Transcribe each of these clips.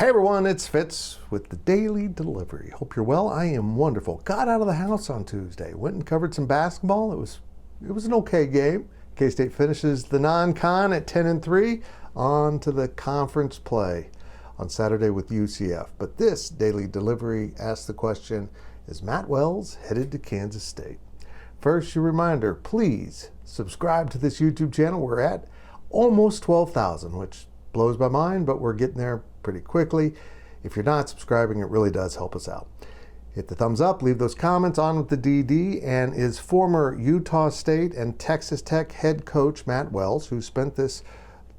Hey everyone, it's Fitz with the Daily Delivery. Hope you're well. I am wonderful. Got out of the house on Tuesday. Went and covered some basketball. It was an okay game. K-State finishes the non-con at 10-3. On to the conference play on Saturday with UCF. But this Daily Delivery asks the question, is Matt Wells headed to Kansas State? First, your reminder, please subscribe to this YouTube channel. We're at almost 12,000, which blows my mind, but we're getting there pretty quickly. If you're not subscribing, it really does help us out. Hit the thumbs up, leave those comments. On with the DD, and is former Utah State and Texas Tech head coach Matt Wells, who spent this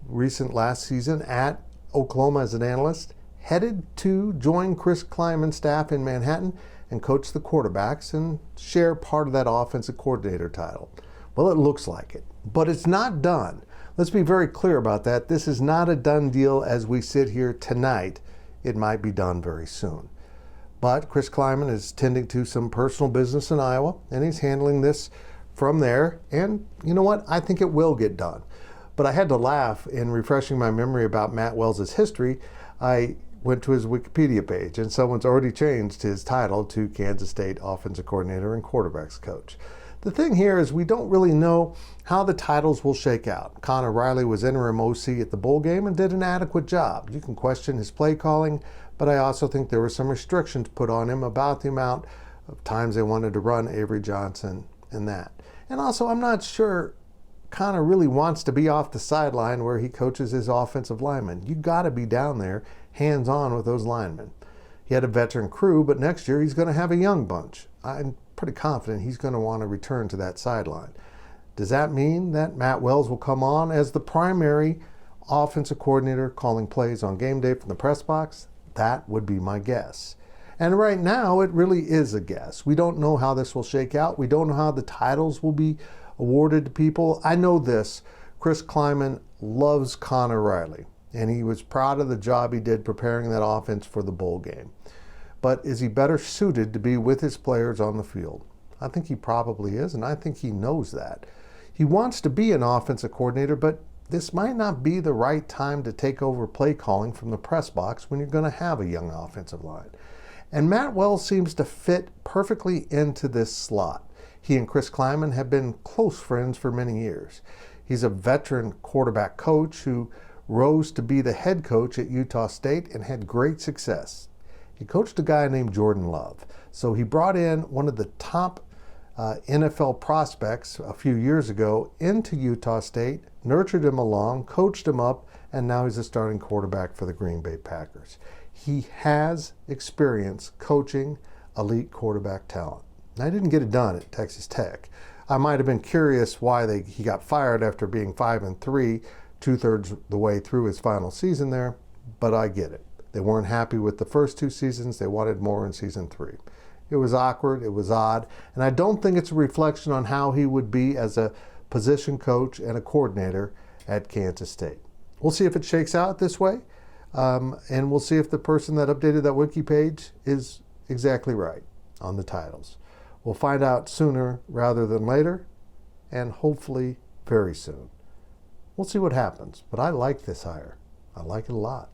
recent last season at Oklahoma as an analyst, headed to join Chris Klieman's staff in Manhattan and coach the quarterbacks and share part of that offensive coordinator title. Well, it looks like it, but it's not done. Let's be very clear about that. This is not a done deal as we sit here tonight. It might be done very soon. But Chris Klieman is tending to some personal business in Iowa, and he's handling this from there. And you know what? I think it will get done. But I had to laugh in refreshing my memory about Matt Wells' history. I went to his Wikipedia page, and someone's already changed his title to Kansas State Offensive Coordinator and Quarterbacks Coach. The thing here is we don't really know how the titles will shake out. Conor Rhoda was interim OC at the bowl game and did an adequate job. You can question his play calling, but I also think there were some restrictions put on him about the amount of times they wanted to run Avery Johnson and that. And also, I'm not sure Conor really wants to be off the sideline where he coaches his offensive linemen. You got to be down there hands-on with those linemen. He had a veteran crew, but next year he's going to have a young bunch. I'm pretty confident he's going to want to return to that sideline. Does that mean that Matt Wells will come on as the primary offensive coordinator calling plays on game day from the press box? That would be my guess. And right now, it really is a guess. We don't know how this will shake out. We don't know how the titles will be awarded to people. I know this. Chris Klieman loves Conor Rhoda, and he was proud of the job he did preparing that offense for the bowl game. But is he better suited to be with his players on the field? I think he probably is, and I think he knows that. He wants to be an offensive coordinator, but this might not be the right time to take over play calling from the press box when you're going to have a young offensive line. And Matt Wells seems to fit perfectly into this slot. He and Chris Klieman have been close friends for many years. He's a veteran quarterback coach who rose to be the head coach at Utah State and had great success. He coached a guy named Jordan Love. So he brought in one of the top NFL prospects a few years ago into Utah State, nurtured him along, coached him up, and now he's a starting quarterback for the Green Bay Packers. He has experience coaching elite quarterback talent. I didn't get it done at Texas Tech. I might have been curious why he got fired after being 5-3, 2/3 the way through his final season there, but I get it. They weren't happy with the first two seasons. They wanted more in season 3. It was awkward. It was odd. And I don't think it's a reflection on how he would be as a position coach and a coordinator at Kansas State. We'll see if it shakes out this way. And we'll see if the person that updated that wiki page is exactly right on the titles. We'll find out sooner rather than later, and hopefully very soon. We'll see what happens. But I like this hire. I like it a lot.